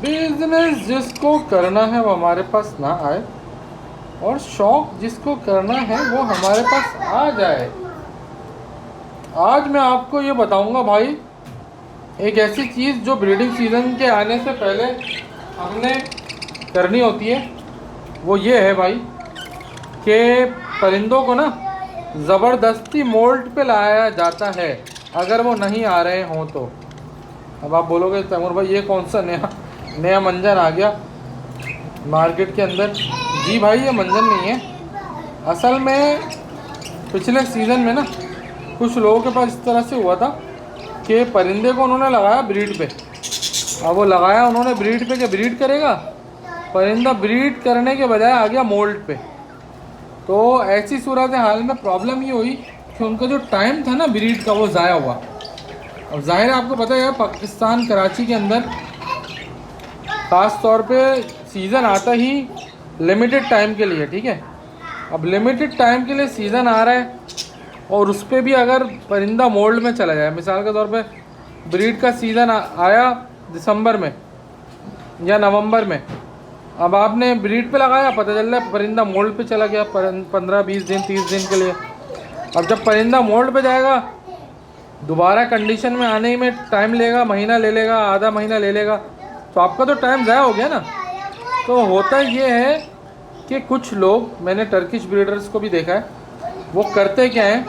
Business जिसको करना है वो हमारे पास ना आए, और शौक जिसको करना है वो हमारे पास आ जाए। आज मैं आपको ये बताऊंगा भाई, एक ऐसी चीज़ जो ब्रीडिंग सीजन के आने से पहले हमने करनी होती है। वो ये है भाई कि परिंदों को ना ज़बरदस्ती मोल्ट पे लाया जाता है अगर वो नहीं आ रहे हों तो। अब आप बोलोगे तैमूर भाई ये कौन सा नया नया मंजर आ गया मार्केट के अंदर। जी भाई ये मंजर नहीं है, असल में पिछले सीज़न में ना कुछ लोगों के पास इस तरह से हुआ था कि परिंदे को उन्होंने लगाया ब्रीड पे। अब वो लगाया उन्होंने ब्रीड पे कि ब्रीड करेगा, परिंदा ब्रीड करने के बजाय आ गया मोल्ट पे। तो ऐसी सूरत हाल में प्रॉब्लम ये हुई कि उनका जो टाइम था ना ब्रीड का वो ज़ाया हुआ। अब ज़ाहिर है आपको पता है पाकिस्तान कराची के अंदर ख़ास तौर पे सीज़न आता ही लिमिटेड टाइम के लिए, ठीक है। अब लिमिटेड टाइम के लिए सीज़न आ रहा है और उस पर भी अगर परिंदा मोल्ड में चला जाए, मिसाल के तौर पे ब्रीड का सीज़न आया दिसंबर में या नवंबर में, अब आपने ब्रीड पे लगाया, पता चल रहा है परिंदा मोल्ड पे चला गया 15-20 दिन 30 दिन के लिए। अब जब परिंदा मोल्ड पे जाएगा दोबारा कंडीशन में आने में टाइम लेगा, महीना ले लेगा, आधा महीना ले लेगा, तो आपका तो टाइम ज़ाया हो गया ना। तो होता ये है कि कुछ लोग, मैंने टर्किश ब्रीडर्स को भी देखा है, वो करते क्या हैं,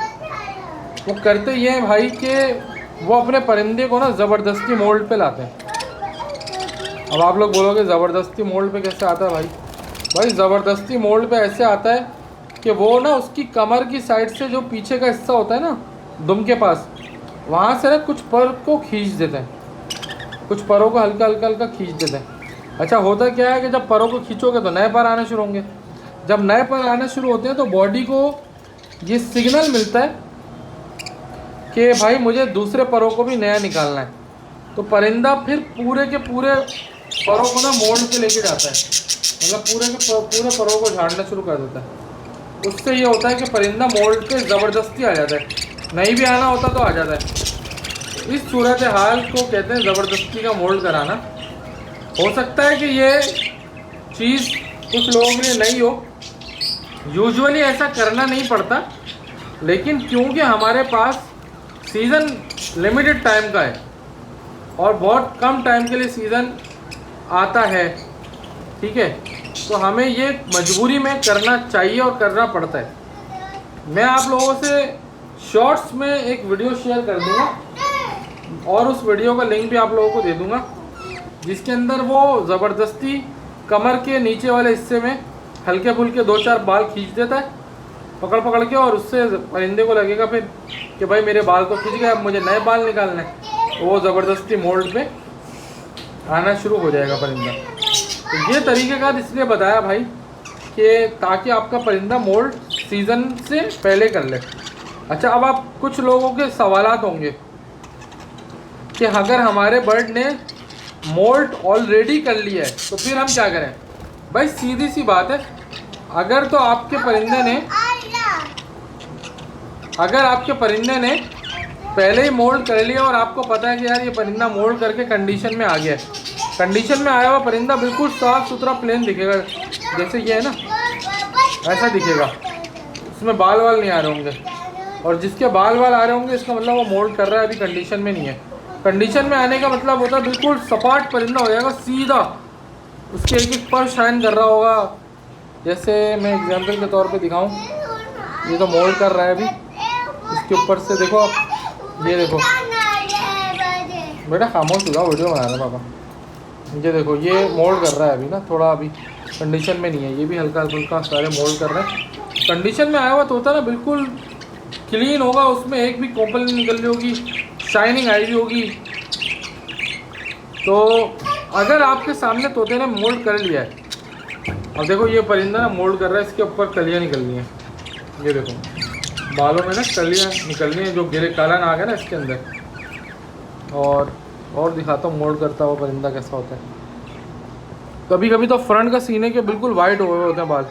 वो करते ये हैं भाई कि वो अपने परिंदे को ना ज़बरदस्ती मोल्ड पे लाते हैं। अब आप लोग बोलोगे ज़बरदस्ती मोल्ड पे कैसे आता है भाई? भाई ज़बरदस्ती मोल्ड पे ऐसे आता है कि वो ना उसकी कमर की साइड से जो पीछे का हिस्सा होता है ना दुम के पास, वहाँ से ना कुछ पर को खींच देते हैं, कुछ परों को हल्का हल्का हल्का खींच देते हैं। अच्छा होता क्या है कि जब परों को खींचोगे तो नए पर आने शुरू होंगे। जब नए पर आने शुरू होते हैं तो बॉडी को ये सिग्नल मिलता है कि भाई मुझे दूसरे परों को भी नया निकालना है। तो परिंदा फिर पूरे के पूरे परों को ना मोल्ड पे लेके जाता है, मतलब पूरे परों को झाड़ना शुरू कर देता है। उससे ये होता है कि परिंदा मोल्ड पे ज़बरदस्ती आ जाता है, नहीं भी आना होता तो आ जाता है। इस सूरत हाल को कहते हैं ज़बरदस्ती का मोल्ड कराना। हो सकता है कि ये चीज़ कुछ लोगों के लिए नहीं हो, यूजुअली ऐसा करना नहीं पड़ता, लेकिन क्योंकि हमारे पास सीज़न लिमिटेड टाइम का है और बहुत कम टाइम के लिए सीज़न आता है, ठीक है, तो हमें ये मजबूरी में करना चाहिए और करना पड़ता है। मैं आप लोगों से शॉर्ट्स में एक वीडियो शेयर कर दूँगा और उस वीडियो का लिंक भी आप लोगों को दे दूँगा, जिसके अंदर वो ज़बरदस्ती कमर के नीचे वाले हिस्से में हल्के फुल्के 2-4 बाल खींच देता है पकड़ पकड़ के, और उससे परिंदे को लगेगा फिर कि भाई मेरे बाल तो खींच गए, अब मुझे नए बाल निकालने हैं। वो ज़बरदस्ती मोल्ड पे आना शुरू हो जाएगा परिंदा। तो ये तरीक़ेकार इसलिए बताया भाई कि ताकि आपका परिंदा मोल्ड सीज़न से पहले कर ले। अच्छा अब आप कुछ लोगों के सवालात होंगे कि अगर हमारे बर्ड ने मोल्ट ऑलरेडी कर लिया है तो फिर हम क्या करें? भाई सीधी सी बात है, अगर आपके परिंदे ने पहले ही मोल्ड कर लिया और आपको पता है कि यार ये परिंदा मोल्ड करके कंडीशन में आ गया है, कंडीशन में आया हुआ परिंदा बिल्कुल साफ़ सुथरा प्लेन दिखेगा, जैसे ये है ना ऐसा दिखेगा, उसमें बाल वाल नहीं आ रहे होंगे, और जिसके बाल वाल आ रहे होंगे इसका मतलब वो मोल्ड कर रहा है, अभी कंडीशन में नहीं है। कंडीशन में आने का मतलब होता है बिल्कुल सपाट परिंदा हो जाएगा, सीधा उसके एक एक पर शाइन कर रहा होगा। जैसे मैं एग्जांपल के तौर पे दिखाऊं, ये तो मोल्ड कर रहा है अभी, इसके ऊपर से देखो आप, ये देखो बेटा खामोश हो जाओ, वीडियो बना रहा है पापा। ये देखो ये मोल्ड कर रहा है अभी ना, थोड़ा अभी कंडीशन में नहीं है, ये भी हल्का हल्का सारे मोल्ड कर रहे हैं। कंडीशन में आया हुआ तो होता है ना बिल्कुल क्लीन होगा, उसमें एक भी कॉम्पल नहीं निकल रही होगी, शाइनिंग आई हुई होगी। तो अगर आपके सामने तोते ने मोल्ड कर लिया है, अब देखो ये परिंदा ना मोल्ड कर रहा है, इसके ऊपर कलियाँ निकलनी है, ये देखो बालों में ना कलियाँ निकलनी है, जो गिरे काला ना आ गया ना इसके अंदर। और दिखाता हूँ मोल्ड करता हुआ परिंदा कैसा होता है। कभी कभी तो फ्रंट का सीने के बिल्कुल वाइट हुए होते हैं बाल,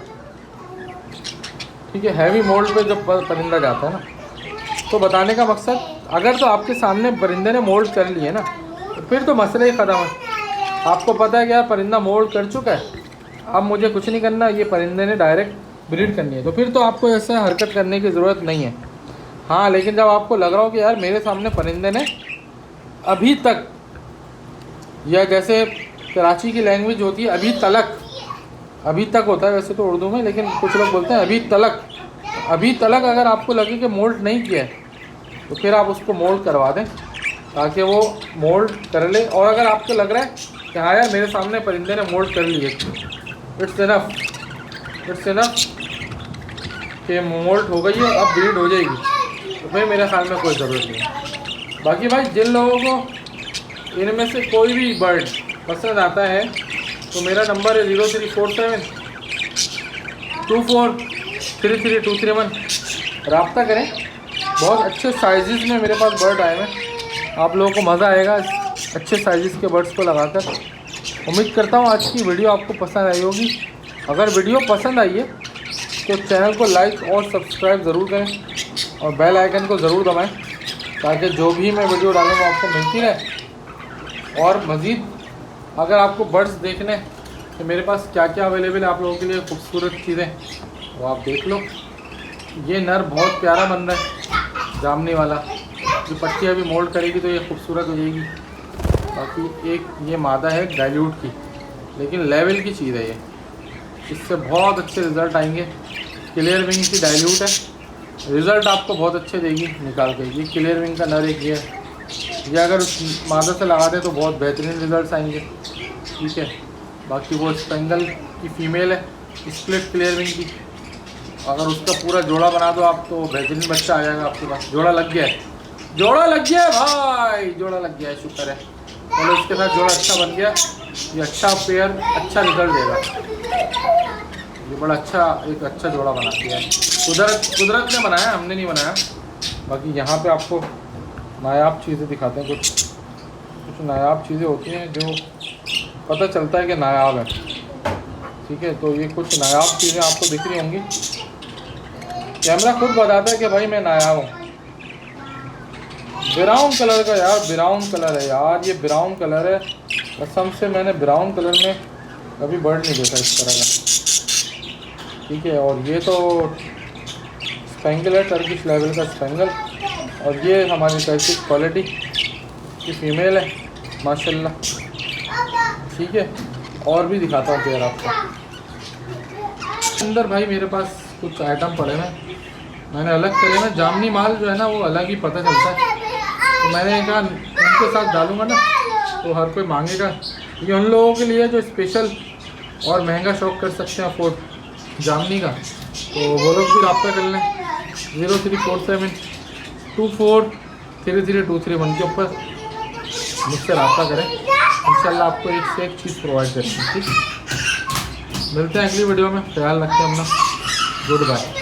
ठीक है, हैवी मोल्ड पे जब परिंदा जाता है ना। तो बताने का मकसद, अगर तो आपके सामने परिंदे ने मोल्ड कर लिए ना तो फिर तो मसला ही ख़त्म है। आपको पता है क्या, परिंदा मोल्ड कर चुका है, अब मुझे कुछ नहीं करना, ये परिंदे ने डायरेक्ट ब्रीड करनी है, तो फिर तो आपको ऐसे हरकत करने की ज़रूरत नहीं है। हाँ, लेकिन जब आपको लग रहा हो कि यार मेरे सामने परिंदे ने अभी तक, या जैसे कराची की लैंग्वेज होती है अभी तलक, अभी तक होता है वैसे तो उर्दू में, लेकिन कुछ लोग बोलते हैं अभी तलक, अभी तलक अगर आपको लगे कि मोल्ड नहीं किया है तो फिर आप उसको मोल्ड करवा दें ताकि वो मोल्ड कर ले। और अगर आपको लग रहा है कि हाँ यार मेरे सामने परिंदे ने मोल्ड कर लिए, इट्स इनफ कि मोल्ड हो गई है, अब ब्रीड हो जाएगी, तो फिर मेरे ख्याल में कोई ज़रूरत नहीं है। बाकी भाई जिन लोगों को इनमें से कोई भी बर्ड पसंद आता है तो मेरा नंबर है 0347 24333231, रब्ता करें। बहुत अच्छे साइज़ में मेरे पास बर्ड आए हैं, आप लोगों को मज़ा आएगा अच्छे साइज़ के बर्ड्स को लगाकर। उम्मीद करता हूँ आज की वीडियो आपको पसंद आई होगी। अगर वीडियो पसंद आई है तो चैनल को लाइक और सब्सक्राइब ज़रूर करें और बेल आइकन को ज़रूर दबाएं ताकि जो भी मैं वीडियो डालूँगा आपको मिलती रहे। और मज़ीद अगर आपको बर्ड्स देखने तो मेरे पास क्या क्या अवेलेबल है आप लोगों के लिए खूबसूरत चीज़ें, वो आप देख लो। ये नर बहुत प्यारा बन रहा है जामनी वाला, जो पट्टी अभी मोल्ड करेगी तो ये खूबसूरत हो जाएगी। बाकी एक ये मादा है डाइल्यूट की, लेकिन लेवल की चीज़ है ये, इससे बहुत अच्छे रिज़ल्ट आएंगे। क्लियर विंग की डाइल्यूट है, रिज़ल्ट आपको बहुत अच्छे देगी निकाल के। ये क्लियर विंग का नर एक ये है, ये अगर उस मादा से लगा दें तो बहुत बेहतरीन रिज़ल्ट आएंगे। ठीक है, बाकी वो स्पेंगल की फ़ीमेल है, स्प्लिट क्लियर विंग की, अगर उसका पूरा जोड़ा बना दो आप तो बेहतरीन बच्चा आ जाएगा आपके पास। जोड़ा लग गया है, जोड़ा लग गया है भाई, जोड़ा लग गया है, शुक्र है। चलो इसके साथ जोड़ा अच्छा बन गया, ये अच्छा पेयर अच्छा रिजल्ट देगा। ये बड़ा अच्छा एक अच्छा जोड़ा बना दिया है, कुदरत ने बनाया, हमने नहीं बनाया। बाकी यहाँ पे आपको नायाब चीज़ें दिखाते हैं, कुछ नायाब चीज़ें होती हैं जो पता चलता है कि नायाब है। ठीक है, तो ये कुछ नायाब चीज़ें आपको दिख रही होंगी, कैमरा खुद बताता है कि भाई मैं नायाब हूँ। ब्राउन कलर का यार, ब्राउन कलर है यार, ये ब्राउन कलर है, कसम से मैंने ब्राउन कलर में कभी बर्ड नहीं देखा इस तरह का। ठीक है, और ये तो स्पेंगल है, टर्किश लेवल का स्पेंगल, और ये हमारी टर्किश क्वालिटी की फ़ीमेल है माशाल्लाह। ठीक है, और भी दिखाता हूँ पेयर आपको। अंदर भाई मेरे पास कुछ आइटम पड़े हैं, मैंने अलग करे हैं। जामनी माल जो है ना वो अलग ही पता चलता है, तो मैंने कहा उनके साथ डालूँगा ना तो हर कोई मांगेगा। ये उन लोगों के लिए जो स्पेशल और महंगा शौक़ कर सकते हैं अफोर्ड जामनी का, तो वो लोग भी रब्ता कर लें 0347 24333231 के ऊपर मुझसे रब्ता करें। इंशाल्लाह आपको एक से एक चीज़ प्रोवाइड करेंगे। ठीक, मिलते हैं अगली वीडियो में, ख्याल रखें अपना, गुड बाय।